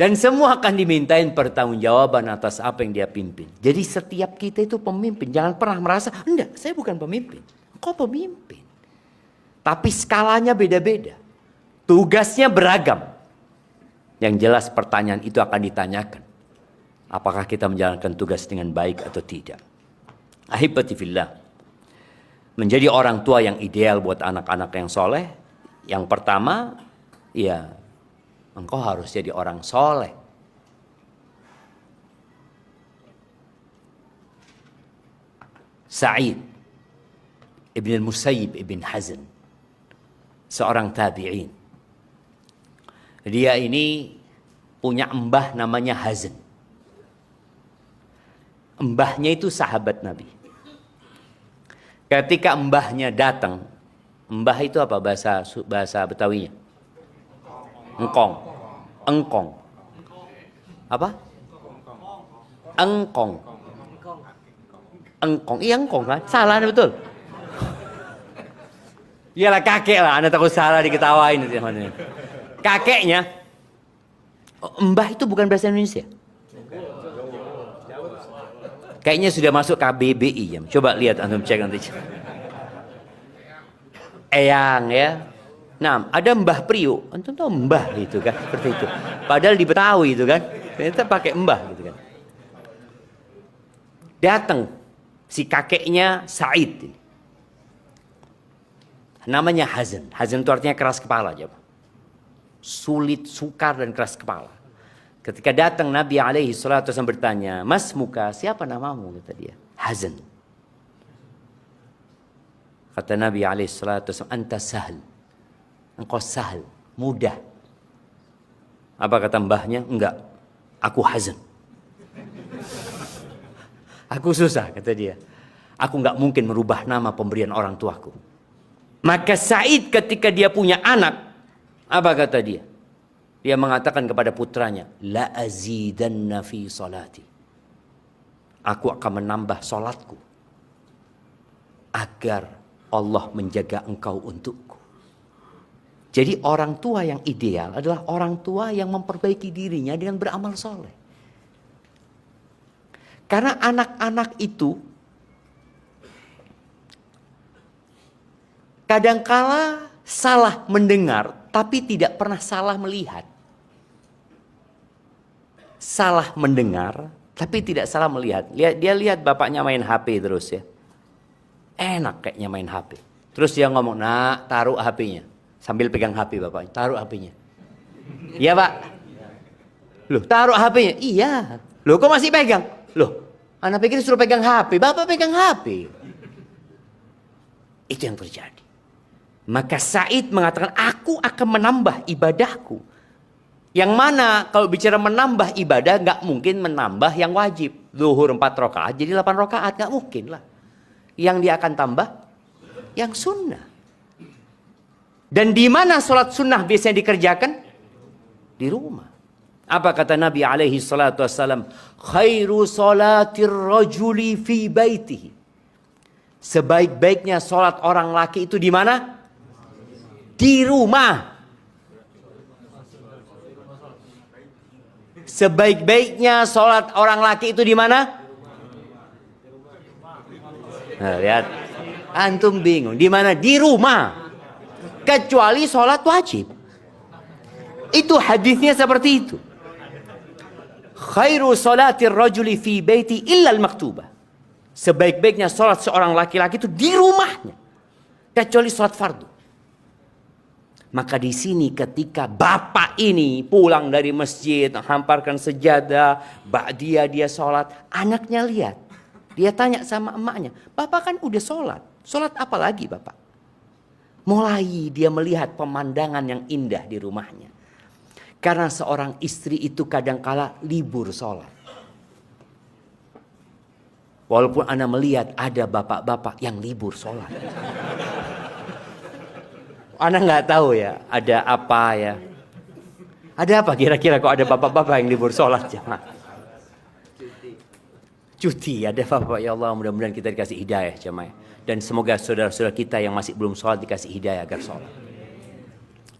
Dan semua akan dimintain pertanggungjawaban atas apa yang dia pimpin. Jadi setiap kita itu pemimpin. Jangan pernah merasa, enggak, saya bukan pemimpin. Kau pemimpin. Tapi skalanya beda-beda. Tugasnya beragam. Yang jelas pertanyaan itu akan ditanyakan. Apakah kita menjalankan tugas dengan baik atau tidak. Ahibati fillah. Menjadi orang tua yang ideal buat anak-anak yang soleh. Yang pertama, ya, engkau harus jadi orang soleh. Sa'id Ibn al-Musayyib Ibn Hazn, seorang tabi'in. Dia ini punya mbah namanya Hazn. Mbahnya itu sahabat Nabi. Ketika mbahnya datang, mbah itu apa bahasa Betawinya? Engkong. Engkong. Apa? Engkong. Engkong. Iya engkong kan? Salah betul. Iyalah kakek lah. Anda takut salah diketawain. Kakeknya. Mbah itu bukan bahasa Indonesia. Kayaknya sudah masuk KBBI ya. Coba lihat antum cek nanti. Eyang ya. Nah, ada Mbah Priuk. Antum tahu Mbah itu kan, seperti itu. Padahal di Betawi itu kan, ternyata pakai Mbah gitu kan. Datang si kakeknya Said. Namanya Hazn. Hazn itu artinya keras kepala aja. Sulit, sukar dan keras kepala. Ketika datang Nabi alaihi salatu wasallam bertanya, "Mas muka, siapa namamu?" kata dia. Hazn. Kata Nabi alaihi salatu wasallam, "Anta sahl." Engkau sahal, mudah. Apa kata mbahnya? Enggak, aku Hazn. Aku susah, kata dia. Aku enggak mungkin merubah nama pemberian orang tuaku. Maka Said ketika dia punya anak, apa kata dia? Dia mengatakan kepada putranya, la azidanna fi salati. Aku akan menambah salatku agar Allah menjaga engkau untukku. Jadi orang tua yang ideal adalah orang tua yang memperbaiki dirinya dengan beramal soleh. Karena anak-anak itu kadangkala salah mendengar, tapi tidak pernah salah melihat. Salah mendengar, tapi tidak salah melihat. Dia lihat bapaknya main HP terus ya. Enak kayaknya main HP. Terus dia ngomong, "Nak, taruh HP-nya." Sambil pegang HP bapaknya, "Taruh HP-nya." "Iya Pak." "Loh, taruh HP-nya." "Iya." "Loh, kok masih pegang?" "Loh, anak pikir suruh pegang HP, Bapak pegang HP." Itu yang terjadi. Maka Said mengatakan, aku akan menambah ibadahku. Yang mana kalau bicara menambah ibadah, nggak mungkin menambah yang wajib. Zuhur 4 rakaat jadi 8 rakaat, nggak mungkin lah. Yang dia akan tambah, yang sunnah. Dan di mana sholat sunnah biasanya dikerjakan? Di rumah. Apa kata Nabi alaihi salatu wassalam? Khairu sholatir rajuli fi baitihi. Sebaik-baiknya sholat orang laki itu di mana? Di rumah. Sebaik-baiknya sholat orang laki itu di mana? Nah, lihat. Antum bingung. Di mana? Di rumah. Kecuali sholat wajib. Itu hadisnya seperti itu. Khairu sholatir rajuli fi baiti illa al-maktubah. Sebaik-baiknya sholat seorang laki-laki itu di rumahnya. Kecuali sholat fardu. Maka di sini ketika bapak ini pulang dari masjid, hamparkan sejadah, ba'diyah dia sholat, anaknya lihat. Dia tanya sama emaknya, "Bapak kan udah sholat. Sholat apa lagi Bapak?" Mulai dia melihat pemandangan yang indah di rumahnya. Karena seorang istri itu kadangkala libur sholat. Walaupun Anda melihat ada bapak-bapak yang libur sholat. Anda nggak tahu ya, ada apa ya. Ada apa kira-kira kok ada bapak-bapak yang libur sholat jemaah? Cuti, ada bapak, ya Allah mudah-mudahan kita dikasih hidayah jemaah. Dan semoga saudara-saudara kita yang masih belum sholat dikasih hidayah agar sholat.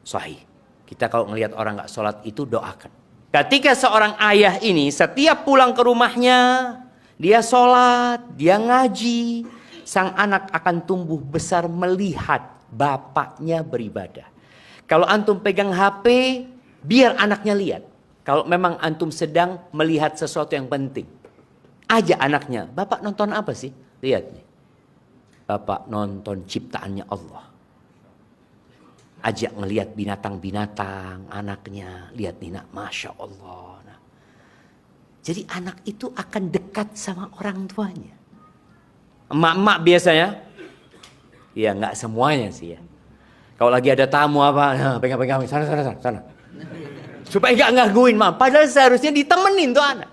Sahih. Kita kalau ngelihat orang nggak sholat itu doakan. Ketika seorang ayah ini setiap pulang ke rumahnya, dia sholat, dia ngaji, sang anak akan tumbuh besar melihat bapaknya beribadah. Kalau antum pegang HP, biar anaknya lihat. Kalau memang antum sedang melihat sesuatu yang penting, ajak anaknya, bapak nonton apa sih? Lihat nih, bapak nonton ciptaannya Allah. Ajak ngelihat binatang-binatang, anaknya lihat nih nak, masya Allah. Nah, jadi anak itu akan dekat sama orang tuanya. Emak-emak biasanya, ya nggak semuanya sih ya. Kalau lagi ada tamu apa, nah, pegang-pegang sana. Supaya nggak ngangguin mak. Padahal seharusnya ditemenin tuh anak.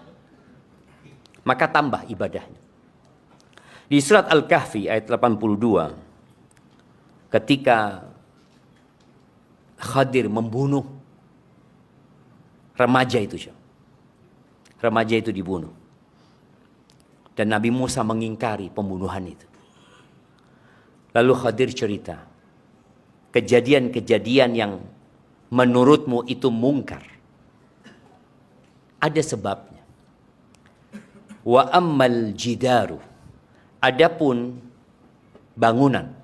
Maka tambah ibadahnya. Di surat Al-Kahfi ayat 82, ketika Khadir membunuh remaja itu, remaja itu dibunuh, dan Nabi Musa mengingkari pembunuhan itu. Lalu Khadir cerita kejadian-kejadian yang menurutmu itu mungkar, ada sebabnya. Wa ammal jidaru, adapun bangunan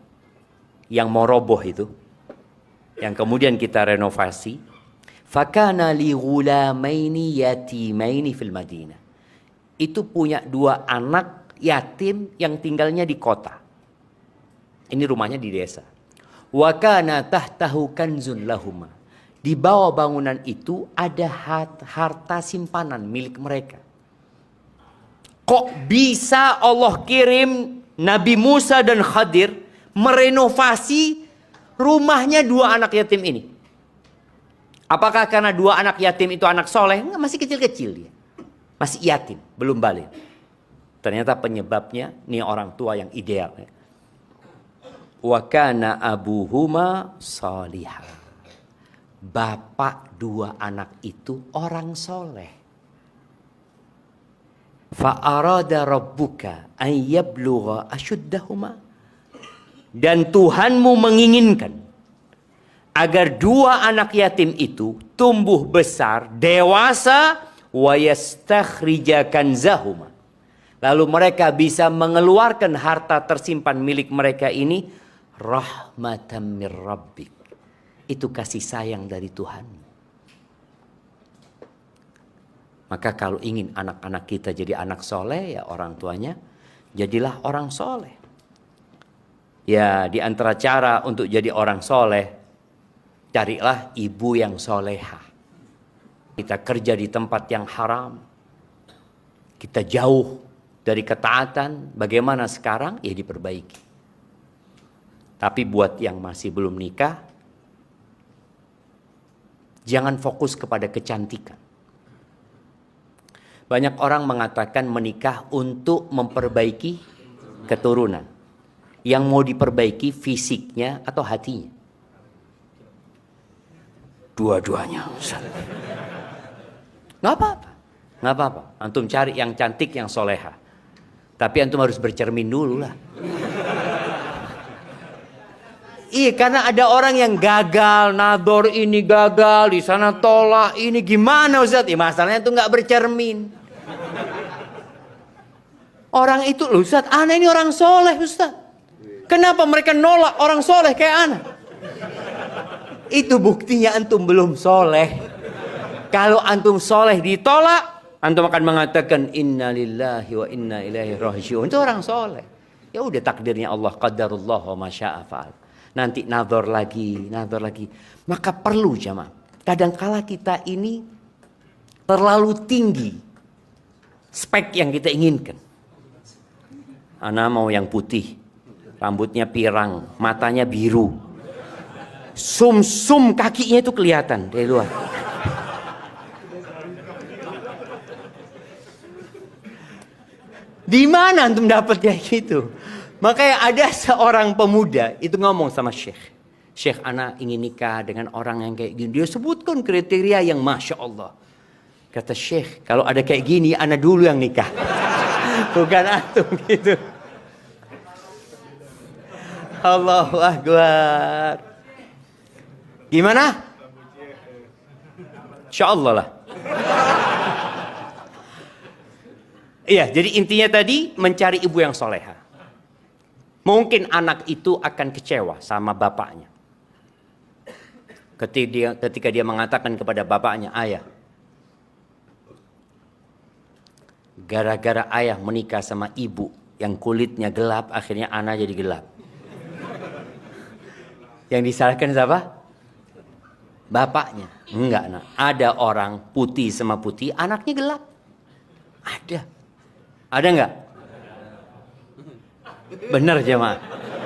yang mau roboh itu, yang kemudian kita renovasi, fakana li ghulamaini yatimaini fil Madinah. Itu punya 2 anak yatim yang tinggalnya di kota. Ini rumahnya di desa. Wa kana tahtahu kanzun lahuma. Di bawah bangunan itu ada harta simpanan milik mereka. Kok bisa Allah kirim Nabi Musa dan Khadir merenovasi rumahnya 2 anak yatim ini? Apakah karena 2 anak yatim itu anak soleh? Enggak, masih kecil-kecil dia. Masih yatim, belum balik. Ternyata penyebabnya, ini orang tua yang ideal. Wa kana abuhuma salihah. Bapak 2 anak itu orang soleh. Fa'arada rabbuka an yablugha ashuddahuma. Dan Tuhanmu menginginkan agar 2 anak yatim itu tumbuh besar, dewasa, wa yastakhrija kanzahuma. Lalu mereka bisa mengeluarkan harta tersimpan milik mereka ini, rahmatan mir rabbik. Itu kasih sayang dari Tuhan. Maka kalau ingin anak-anak kita jadi anak soleh, ya orang tuanya jadilah orang soleh. Ya, di antara cara untuk jadi orang soleh, carilah ibu yang solehah. Kita kerja di tempat yang haram, kita jauh dari ketaatan, bagaimana sekarang? Ya diperbaiki. Tapi buat yang masih belum nikah, jangan fokus kepada kecantikan. Banyak orang mengatakan menikah untuk memperbaiki keturunan. Yang mau diperbaiki fisiknya atau hatinya? Dua-duanya. Nggak apa-apa. Nggak apa-apa. Antum cari yang cantik, yang soleha. Tapi antum harus bercermin dulu lah. Iya, karena ada orang yang gagal, nador ini gagal, di sana tolak, ini gimana Ustaz? Ya, masalahnya itu nggak bercermin. Orang itu, loh Ustaz, ana ini orang soleh Ustaz. Kenapa mereka nolak orang soleh kayak ana? Itu buktinya antum belum soleh. Kalau antum soleh ditolak, antum akan mengatakan inna lillahi wa inna ilaihi raji'un. Itu orang soleh. Ya udah takdirnya Allah, qadarullah wa masya'a fa'al. Nanti nador lagi. Maka perlu jamaah. Kadangkala kita ini terlalu tinggi spek yang kita inginkan. Ana mau yang putih, rambutnya pirang, matanya biru, sum-sum kakinya itu kelihatan dari luar. Di mana antum dapat kayak gitu? Makanya ada seorang pemuda itu ngomong sama Syekh. Syekh, ana ingin nikah dengan orang yang kayak gini. Dia sebutkan kriteria yang Masya Allah. Kata Syekh, kalau ada kayak gini, ana dulu yang nikah. Bukan antum gitu. Allahu Akbar. Gimana? Insya Allah lah. Iya, jadi intinya tadi mencari ibu yang soleha. Mungkin anak itu akan kecewa sama bapaknya. Ketika dia mengatakan kepada bapaknya, ayah, gara-gara ayah menikah sama ibu yang kulitnya gelap, akhirnya anak jadi gelap. Yang disalahkan siapa? Bapaknya. Enggak, nak. Ada orang putih sama putih, anaknya gelap. Ada. Ada enggak? Benar jemaah.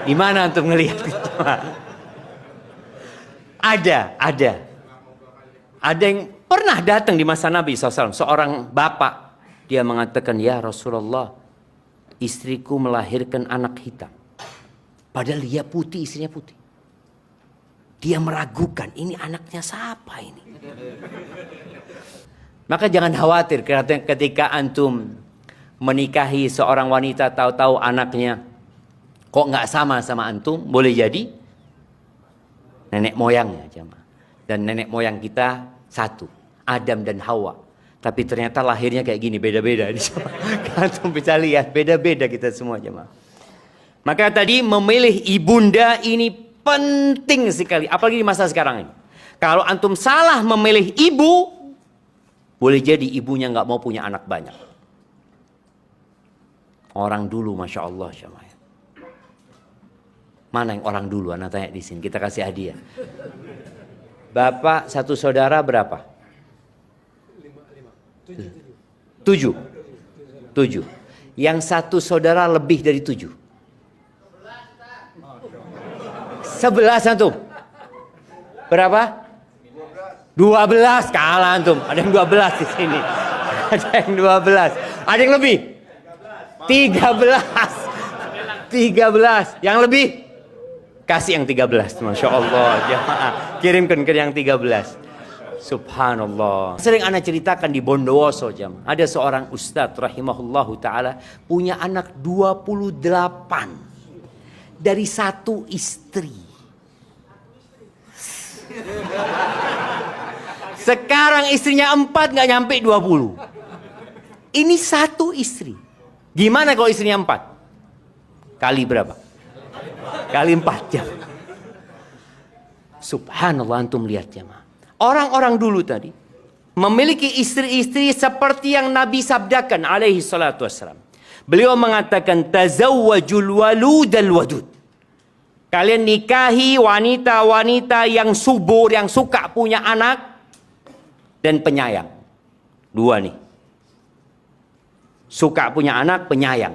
Di mana untuk ngelihat? Ada. Ada yang pernah datang di masa Nabi SAW. Seorang bapak. Dia mengatakan, ya Rasulullah, istriku melahirkan anak hitam. Padahal dia putih, istrinya putih. Dia meragukan, ini anaknya siapa ini? Maka jangan khawatir ketika antum menikahi seorang wanita, tahu-tahu anaknya kok nggak sama antum, boleh jadi nenek moyangnya jemaah. Dan nenek moyang kita satu, Adam dan Hawa. Tapi ternyata lahirnya kayak gini, beda-beda. Antum bisa lihat, beda-beda kita semua jemaah. Maka tadi memilih ibunda ini penting sekali, apalagi di masa sekarang ini. Kalau antum salah memilih ibu, boleh jadi ibunya nggak mau punya anak banyak. Orang dulu, masya Allah, jemaah. Mana yang orang dulu? Anak tanya di sini, kita kasih hadiah. Bapak satu saudara berapa? 7. Yang satu saudara lebih dari 7. 11 antum. Berapa? 12. Kalah antum. Ada yang 12 di sini. Ada yang 12. Ada yang lebih? 13. Yang lebih? Kasih yang 13. Masya Allah. Jemaah. Kirimkan ke yang 13. Subhanallah. Sering ana ceritakan di Bondowoso jam. Ada seorang ustadz rahimahullahu ta'ala punya anak 28 dari satu istri. Sekarang istrinya 4 nggak nyampe 20. Ini satu istri. Gimana kalau istrinya 4? Kali berapa? Kali 4 jam. Subhanallah, antum lihat jemaah. Orang-orang dulu tadi memiliki istri-istri seperti yang Nabi sabdakan alaihi salatu wassalam. Beliau mengatakan tazawwajul waludal wadud. Kalian nikahi wanita-wanita yang subur, yang suka punya anak dan penyayang. 2 nih. Suka punya anak, penyayang.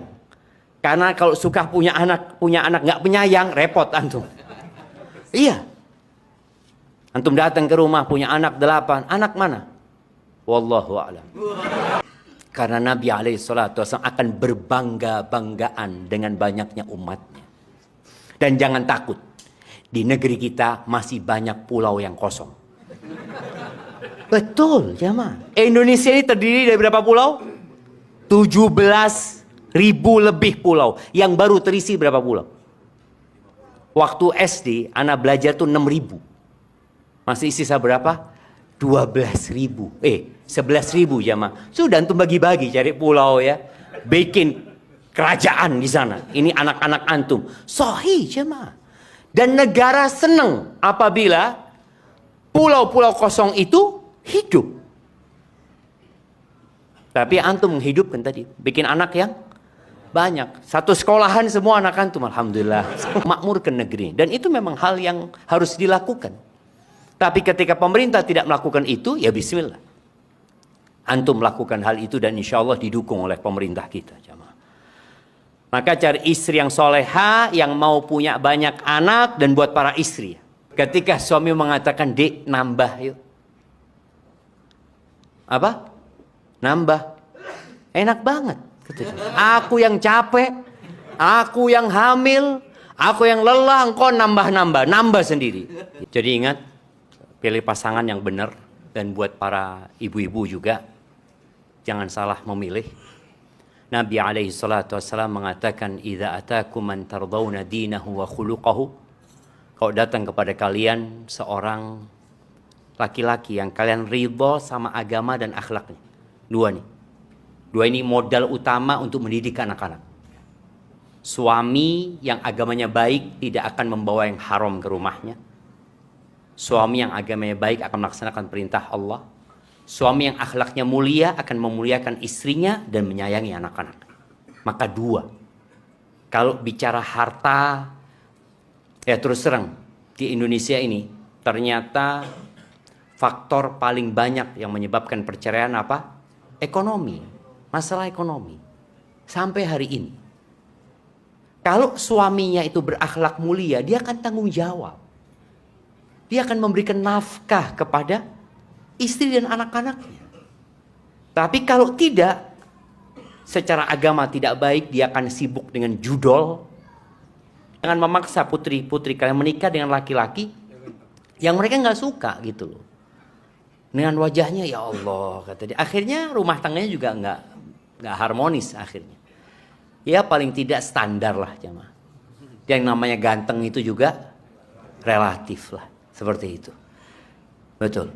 Karena kalau suka punya anak nggak penyayang, repot antum. Iya. Antum datang ke rumah punya anak 8, anak mana? Wallahu a'lam. Karena Nabi alaihissalatu wasallam akan berbangga-banggaan dengan banyaknya umatnya. Dan jangan takut, di negeri kita masih banyak pulau yang kosong. Betul, jemaah. Indonesia ini terdiri dari berapa pulau? 17.000 lebih pulau. Yang baru terisi berapa pulau? Waktu SD, anak belajar tuh 6.000. Masih sisa berapa? 12.000. 11.000 jemaah. Sudah antum bagi-bagi cari pulau ya. Bikin kerajaan di sana. Ini anak-anak antum. Sahih jemaah. Dan negara senang apabila pulau-pulau kosong itu hidup. Tapi antum menghidupkan tadi. Bikin anak yang banyak. Satu sekolahan semua anak antum. Alhamdulillah. Makmurkan negeri. Dan itu memang hal yang harus dilakukan. Tapi ketika pemerintah tidak melakukan itu, ya bismillah. Antum melakukan hal itu dan insya Allah didukung oleh pemerintah kita. Maka cari istri yang soleha, yang mau punya banyak anak, dan buat para istri. Ketika suami mengatakan, dek nambah yuk. Apa? Nambah. Enak banget. Aku yang capek, aku yang hamil, aku yang lelah, engkau nambah-nambah. Nambah sendiri. Jadi ingat, pilih pasangan yang benar. Dan buat para ibu-ibu juga, jangan salah memilih. Nabi alaihi salatu wassalam mengatakan, "Idza atakum man tardawna dinahu wa khuluquhu." Kalau datang kepada kalian seorang laki-laki yang kalian ridho sama agama dan akhlaknya. 2 nih. Dua ini modal utama untuk mendidik anak-anak. Suami yang agamanya baik tidak akan membawa yang haram ke rumahnya. Suami yang agamanya baik akan melaksanakan perintah Allah. Suami yang akhlaknya mulia akan memuliakan istrinya dan menyayangi anak-anak. Maka dua. Kalau bicara harta, ya terus terang di Indonesia ini ternyata faktor paling banyak yang menyebabkan perceraian apa? Ekonomi. Masalah ekonomi. Sampai hari ini. Kalau suaminya itu berakhlak mulia, dia akan tanggung jawab. Dia akan memberikan nafkah kepada istri dan anak-anaknya. Tapi kalau tidak, secara agama tidak baik, dia akan sibuk dengan judol. Dengan memaksa putri-putri kalian menikah dengan laki-laki yang mereka nggak suka gitu loh. Dengan wajahnya, ya Allah, kata dia. Akhirnya rumah tangganya juga nggak harmonis akhirnya. Ya paling tidak standar lah jemaah. Yang namanya ganteng itu juga relatif lah. Seperti itu. Betul.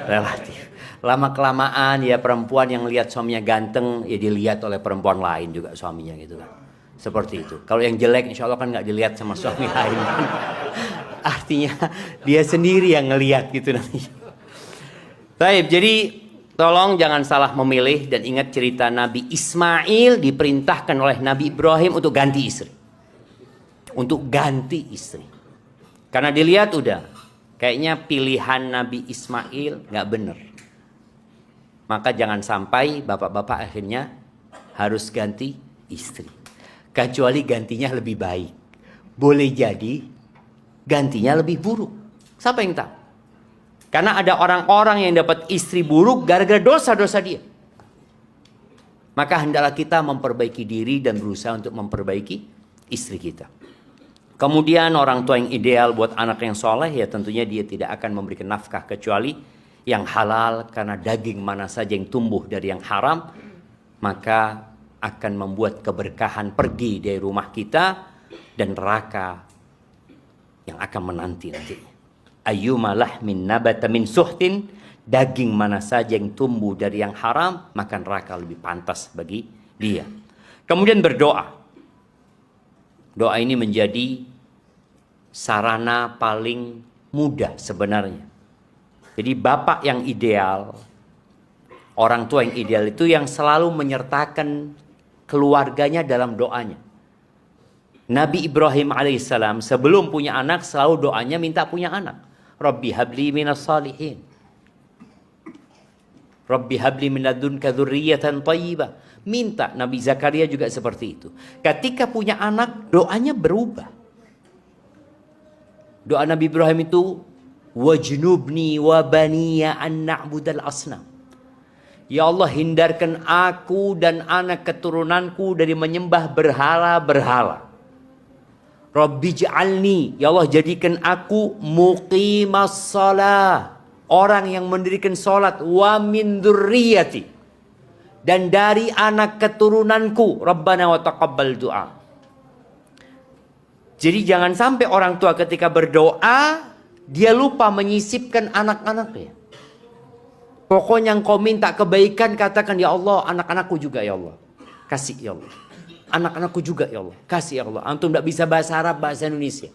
Relatif. Lama-kelamaan ya perempuan yang lihat suaminya ganteng, ya dilihat oleh perempuan lain juga suaminya gitu kan. Seperti itu. Kalau yang jelek insya Allah kan nggak dilihat sama suami lain. Artinya dia sendiri yang ngelihat gitu nanti. Baik, jadi tolong jangan salah memilih dan ingat cerita Nabi Ismail diperintahkan oleh Nabi Ibrahim untuk ganti istri. Untuk ganti istri. Karena dilihat udah, kayaknya pilihan Nabi Ismail nggak benar. Maka jangan sampai bapak-bapak akhirnya harus ganti istri. Kecuali gantinya lebih baik. Boleh jadi gantinya lebih buruk. Siapa yang tahu? Karena ada orang-orang yang dapat istri buruk gara-gara dosa-dosa dia. Maka hendaklah kita memperbaiki diri dan berusaha untuk memperbaiki istri kita. Kemudian orang tua yang ideal buat anak yang soleh, ya tentunya dia tidak akan memberikan nafkah kecuali yang halal. Karena daging mana saja yang tumbuh dari yang haram, maka akan membuat keberkahan pergi dari rumah kita dan neraka yang akan menanti nantinya. Ayyuma lahmin nabata min suhtin, daging mana saja yang tumbuh dari yang haram, maka neraka lebih pantas bagi dia. Kemudian berdoa. Doa ini menjadi sarana paling mudah sebenarnya. Jadi bapak yang ideal, orang tua yang ideal itu yang selalu menyertakan keluarganya dalam doanya. Nabi Ibrahim alaihissalam sebelum punya anak selalu doanya minta punya anak. Rabbi habli minas salihin. Rabbi habli min ladunka dzurriyyatan thayyibah. Minta. Nabi Zakaria juga seperti itu. Ketika punya anak, doanya berubah. Doa Nabi Ibrahim itu wajnubni wa baniya an na'budal asnam. Ya Allah, hindarkan aku dan anak keturunanku dari menyembah berhala-berhala. Rabbi ja'alni, ya Allah jadikan aku muqimas salah, orang yang mendirikan salat, wa min dzurriyyati, dan dari anak keturunanku, Rabbana wa taqabbal du'a. Jadi jangan sampai orang tua ketika berdoa dia lupa menyisipkan anak-anaknya. Pokoknya engkau minta kebaikan, katakan ya Allah, anak-anakku juga ya Allah. Kasih ya Allah. Anak-anakku juga ya Allah. Kasih ya Allah. Antum tidak bisa bahasa Arab, bahasa Indonesia.